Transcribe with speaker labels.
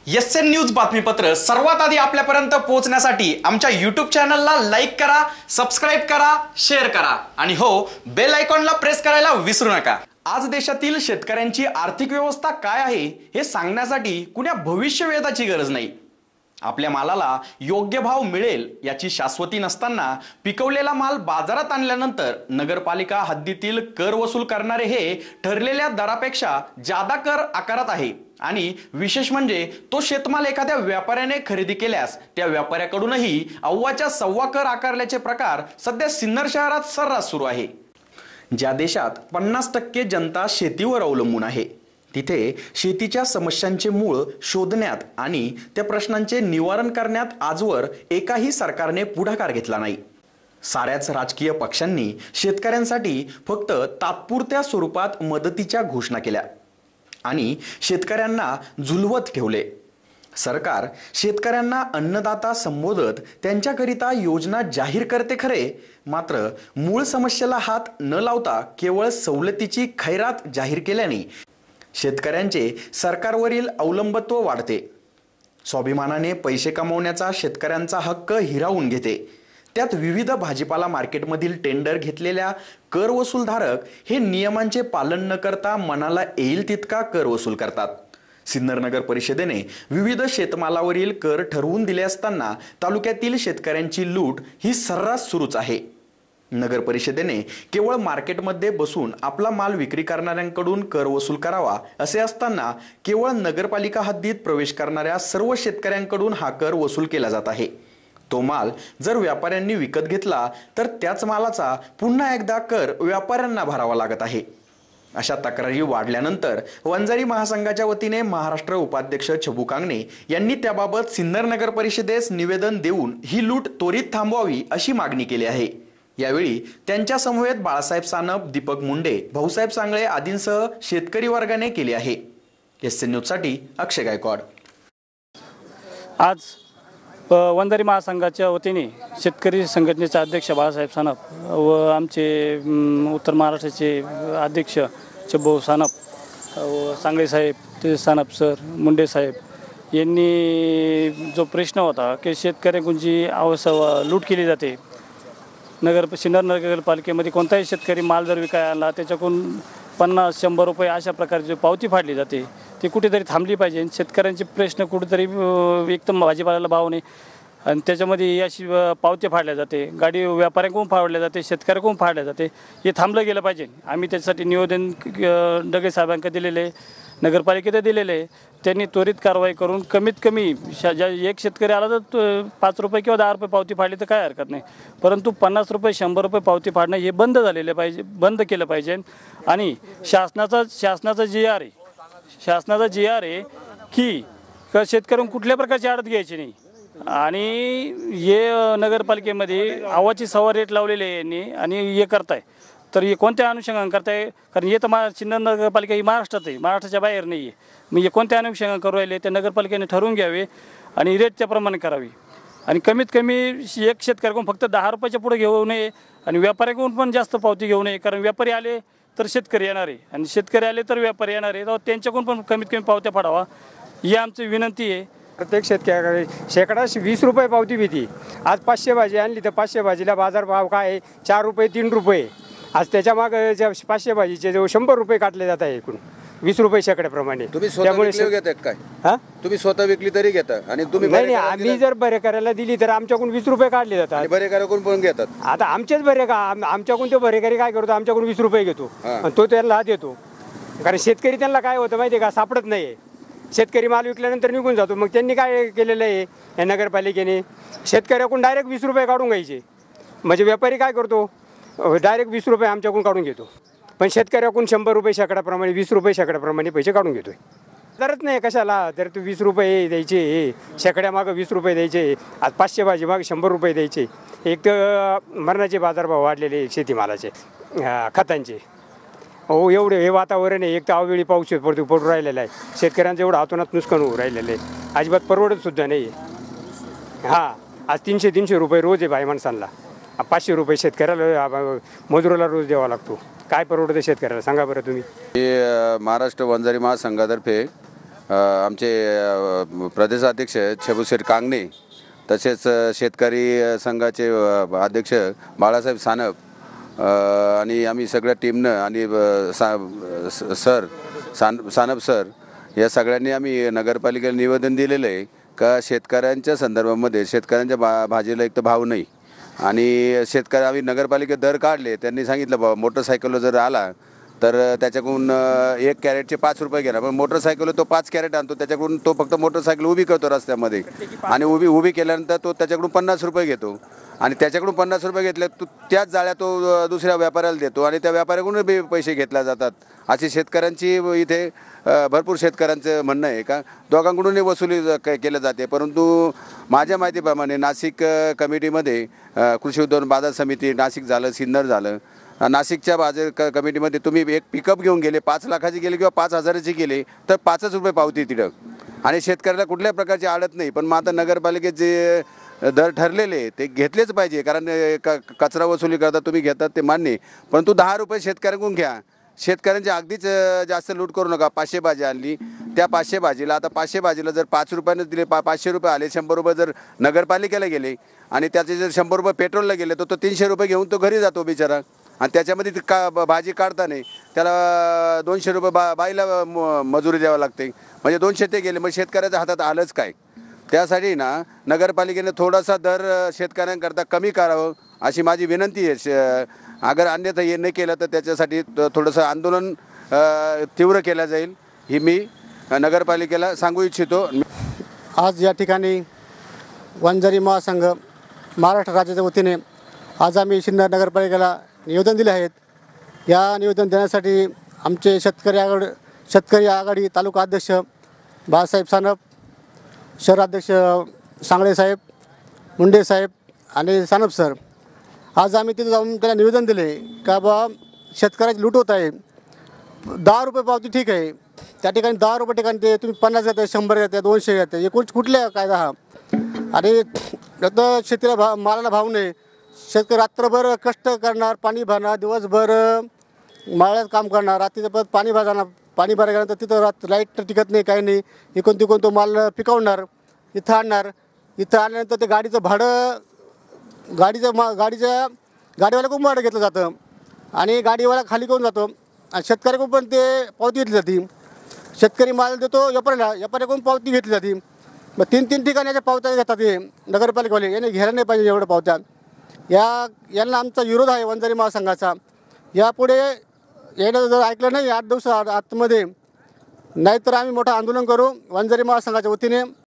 Speaker 1: SN news बातमीपत्र सर्वात आधी आपल्यापर्यंत पोहोचण्यासाठी आमच्या YouTube चॅनलला लाईक करा, सबस्क्राइब करा, शेअर करा आणि हो बेल आयकॉनला प्रेस करायला विसरू नका। आज देशातील शेतकऱ्यांची आर्थिक व्यवस्था काय आहे हे सांगण्यासाठी कुण्या भविष्यवेधाची गरज नाही। आपल्या मालाला योग्य भाव मिळेल याची शाश्वती नसताना पिकवलेला माल बाजारात आणल्यानंतर नगरपालिका हद्दीतील कर वसूल करणारे हे ठरलेल्या दरापेक्षा जादा कर आकारत आहे आणि विशेष म्हणजे तो शेतमाल एखाद्या व्यापाऱ्याने खरेदी केल्यास त्या व्यापाऱ्याकडूनही अव्वाच्या सव्वा कर आकारल्याचे प्रकार सध्या सिन्नर शहरात सर्रास सुरू आहे। ज्या देशात 50% जनता शेतीवर अवलंबून आहे तिथे शेतीच्या समस्यांचे मूळ शोधण्यात आणि त्या प्रश्नांचे निवारण करण्यात आजवर एकाही सरकारने पुढाकार घेतला नाही। साऱ्याच राजकीय पक्षांनी शेतकऱ्यांसाठी फक्त तात्पुरत्या स्वरूपात मदतीच्या घोषणा केल्या आणि शेतकऱ्यांना झुलवत ठेवले। सरकार शेतकऱ्यांना अन्नदाता संबोधत त्यांच्याकरिता योजना जाहीर करते खरे, मात्र मूळ समस्येला हात न लावता केवळ सवलतीची खैरात जाहीर केल्याने शेतकऱ्यांचे सरकारवरील अवलंबित्व वाढते। स्वाभिमानाने पैसे कमवण्याचा शेतकऱ्यांचा हक्क हिरावून घेते। त्यात विविध भाजीपाला मार्केटमधील टेंडर घेतलेल्या कर वसूलधारक हे नियमांचे पालन न करता मनाला येईल तितका कर वसूल करतात। सिन्नर नगर परिषदेने विविध शेतमालावरील कर ठरवून दिले असताना तालुक्यातील शेतकऱ्यांची लूट ही सर्रास सुरूच आहे। नगर परिषदेने केवळ मार्केटमध्ये बसून आपला माल विक्री करणाऱ्यांकडून कर वसूल करावा असे असताना केवळ नगरपालिका हद्दीत प्रवेश करणाऱ्या सर्व शेतकऱ्यांकडून हा कर वसूल केला जात आहे। तो माल जर व्यापाऱ्यांनी विकत घेतला तर त्याच मालाचा पुन्हा एकदा कर व्यापाऱ्यांना भरावा लागत आहे। अशा तक्रारी वाढल्यानंतर वंजारी महासंघाच्या वतीने महाराष्ट्र उपाध्यक्ष छबू कांगणे यांनी त्याबाबत सिन्नर नगर परिषदेस निवेदन देऊन ही लूट त्वरित थांबवावी अशी मागणी केली आहे। यावेळी त्यांच्या समवेत बाळासाहेब सानप, दीपक मुंडे, भाऊसाहेब सांगळे आदींसह शेतकरी वर्गाने केली आहे। एसएन न्यूज साठी अक्षय गायकवाड।
Speaker 2: आज वंजारी महासंघाच्या वतीने शेतकरी संघटनेचे अध्यक्ष बाळासाहेब सानप व आमचे उत्तर महाराष्ट्राचे अध्यक्ष छबू सानप व सांगळे साहेब, ते सानप सर, मुंडे साहेब यांनी जो प्रश्न होता की शेतकऱ्यांची लूट केली जाते, सिन्नर नगरपालिकेमध्ये कोणताही शेतकरी माल जर विकायला आला त्याच्याकडून 50-100 रुपये अशा प्रकारची पावती फाडली जाते, ती कुठेतरी थांबली पाहिजे। शेतकऱ्यांचे प्रश्न कुठेतरी एकदम भाजीपाल्याला भाव नाही आणि त्याच्यामध्ये अशी पावती फाडल्या जाते, गाडी व्यापाऱ्यांकडून फाडल्या जाते, शेतकऱ्यांकडून फाडल्या जाते, हे थांबलं गेलं पाहिजे। आम्ही त्याच्यासाठी निवेदन डगे साहेबांकडे दिलेले, नगरपालिकेत दिलेले आहे। त्यांनी त्वरित कारवाई करून कमीत कमी एक शेतकरी आला तर 5 रुपये किंवा 10 रुपये पावती फाडली तर काय हरकत नाही, परंतु 50 रुपये 100 रुपये पावती फाडणं हे बंद झालेले पाहिजे, बंद केलं पाहिजे। आणि शासनाचा जी आर आहे की शेतकऱ्यांना कुठल्या प्रकारची आडत घ्यायची नाही आणि हे नगरपालिकेमध्ये आवाची सव्वा रेट लावलेले आहे यांनी आणि हे करताय तर हे कोणत्या अनुषंगाने करताय, कारण हे तर सिन्नर नगरपालिका ही महाराष्ट्रात आहे, महाराष्ट्राच्या बाहेर नाही आहे। मग हे कोणत्या अनुषंगाने करू राहिले त्या नगरपालिकेने ठरवून घ्यावे आणि रेट त्याप्रमाणे करावी आणि कमीत कमी एक शेतकऱ्याकडून फक्त 10 रुपयाच्या पुढे घेऊ नये आणि व्यापाऱ्याकडून पण जास्त पावती घेऊ नये, कारण व्यापारी आले तर शेतकरी येणार आहे आणि शेतकरी आले तर व्यापारी येणार आहे, तर त्यांच्याकडून पण कमीत कमी पावत्या फाडावा ही आमची विनंती आहे।
Speaker 3: प्रत्येक शेतकऱ्याकडे शेकडा 20 रुपये पावती भीती। आज 500 भाजी आणली तर 500 भाजीला बाजार भाव काय आहे, 4 रुपये 3 रुपये। आज त्याच्या मागे 500 भाजीचे जवळ 100 रुपये काटले जात आहे एकूण 20 रुपये शेकड्याप्रमाणे।
Speaker 4: त्यामुळे काय हा तुम्ही स्वतः विकली तरी घेता आणि तुम्ही
Speaker 3: नाही, आम्ही जर बरे करायला दिली तर आमच्याकडून 20 रुपये काढले जातात,
Speaker 4: बरे करायला पण घेतात।
Speaker 3: आता आमचेच बरे का आमच्याकडून तो बरेकरी काय करतो, आमच्याकडून 20 रुपये घेतो आणि तो त्यांना देतो, कारण शेतकरी त्यांना काय होतं माहिती आहे का, सापडत नाही। शेतकरी माल विकल्यानंतर निघून जातो। मग त्यांनी काय केलेलं आहे या नगरपालिकेने, शेतकऱ्याकडून डायरेक्ट 20 रुपये काढून घ्यायचे, म्हणजे व्यापारी काय करतो डायरेक्ट 20 रुपये आमच्याकडून काढून घेतो, पण शेतकऱ्याकडून 100 रुपये शेकड्याप्रमाणे 20 रुपये शेकड्याप्रमाणे पैसे काढून घेतोय। तरच नाही कशाला, तर तू 20 रुपये द्यायचे, शेकड्यामागं 20 रुपये द्यायचे, आज 500 भाजी मागे 100 रुपये द्यायचे। एक तर मरणाचे बाजारभाव वाढलेले शेतीमालाचे, खतांचे, हो एवढे हे वातावरण आहे। एक तर अवेळी पाऊस पडू राहिलेला आहे, शेतकऱ्यांचं एवढं हातोनात नुकसान होऊ राहिलेलं आहे, अजिबात परवडत सुद्धा नाही। हां, आज 300 रुपये रोज आहे बाई माणसांना, 500 रुपये शेतकऱ्याला मजुराला रोज द्यावा लागतो। काय परवडतं शेतकऱ्याला सांगा बरं तुम्ही।
Speaker 4: महाराष्ट्र वंजारी महासंघातर्फे आमचे प्रदेशाध्यक्ष छबुशेठ कांगणे, तसेच शेतकरी संघाचे अध्यक्ष बाळासाहेब सानप आणि आम्ही सगळ्या टीमनं आणि सानप सर या सगळ्यांनी आम्ही नगरपालिकेला निवेदन दिलेलं आहे का शेतकऱ्यांच्या संदर्भामध्ये शेतकऱ्यांच्या भाजीला एक तर भाव नाही आणि शेतकरी आम्ही नगरपालिकेत दर काढले. त्यांनी सांगितलं बाबा मोटरसायकलवर जर आला तर त्याच्याकडून 1 कॅरेटचे 5 रुपये घेणार, पण मोटरसायकलवर तो 5 कॅरेट आणतो, त्याच्याकडून तो फक्त मोटरसायकल उभी करतो रस्त्यामध्ये आणि उभी केल्यानंतर तो त्याच्याकडून 50 रुपये घेतो आणि त्याच्याकडून 50 रुपये घेतले त्याच जाळ्या तो दुसऱ्या व्यापाऱ्याला देतो आणि त्या व्यापाऱ्याकडून बी पैसे घेतले जातात. अशी शेतकऱ्यांची इथे भरपूर शेतकऱ्यांचं म्हणणं आहे का दोघांकडूनही वसुली केली जाते. परंतु माझ्या माहितीप्रमाणे नाशिक कमिटीमध्ये कृषी उत्पन्न बाजार समिती नाशिक झालं, सिन्नर झालं, नाशिकच्या बाजार कमिटीमध्ये तुम्ही एक पिकअप घेऊन गेले 5 लाखाची गेले किंवा 5,000ची गेले तर 5च रुपये पावती तिथं आणि शेतकऱ्याला कुठल्या प्रकारची आडत नाही. पण मग आता नगरपालिकेत जे दर ठरलेले ते घेतलेच पाहिजे, कारण कचरा वसुली करता तुम्ही घेतात ते मान्य, परंतु 10 रुपये शेतकऱ्यांकडून घ्या. शेतकऱ्यांची अगदीच जास्त लूट करू नका. 500 भाजी आणली, त्या 500 भाजीला आता 500 भाजीला जर 5 रुपयानं दिले 500 रुपये आले, 100 रुपये जर नगरपालिकेला गेले आणि त्याचे जर 100 रुपये पेट्रोलला गेले तर तो 300 रुपये घेऊन तो घरी जातो बिचारा आणि त्याच्यामध्ये भाजी काढता नाही त्याला 200 रुपये बाईला मजुरी द्यावं लागते, म्हणजे 200 ते गेले, मग शेतकऱ्याच्या हातात आलंच काय. त्यासाठी ना नगरपालिकेने थोडासा दर शेतकऱ्यांकरता कमी करावं अशी माझी विनंती आहे. अगर अन्यथा हे नाही केलं तर त्याच्यासाठी थोडंसं आंदोलन तीव्र केलं जाईल ही मी नगरपालिकेला सांगू इच्छितो.
Speaker 5: आज या ठिकाणी वंजारी महासंघ महाराष्ट्र राज्याच्या वतीने आज आम्ही सिन्नर नगरपालिकेला निवेदन दिले आहेत. या निवेदन देण्यासाठी आमचे शेतकरी आघाडी तालुका अध्यक्ष बाळासाहेब सानप, शहराध्यक्ष सांगळे साहेब, मुंडे साहेब आणि सानप सर, आज आम्ही तिथे जाऊन त्याला निवेदन दिले का बा शेतकऱ्याची लूट होत आहे. 10 रुपये पावती ठीक आहे, त्या ठिकाणी 10 रुपये ठिकाणी ते तुम्ही 50 घेते, 100 घेते, 200 घेते, एकूण कुठल्या कायदा हा. आणि आता शेतीला मालाला भाव नाही. शेतकरी रात्रभर कष्ट करणार, पाणी भरणार, दिवसभर माळ्यात काम करणार, रात्रीचं परत पाणी भरायल्यानंतर तिथं लाईट टिकत नाही, काही नाही, इकडून तिकडून तो माल पिकवणार, इथं आणल्यानंतर ते गाडीचं भाडं गाडीवाल्याकडून भाडं घेतलं जातं आणि गाडीवाला खाली करून जातो आणि शेतकऱ्याकडून पण ते पावती घेतली जाते. शेतकरी माल देतो व्यापाऱ्याकडून पावती घेतली जाते. मग 3 ठिकाणी पावत्या घेतात हे नगरपालिकेवाले, याने घ्यायला नाही पाहिजे एवढ्या पावत्या. यांना आमचा विरोध आहे वंजारी महासंघाचा. यापुढे यानं जर ऐकलं नाही 8 दिवस आतमध्ये, नाहीतर आम्ही मोठं आंदोलन करू वंजारी महासंघाच्या वतीने.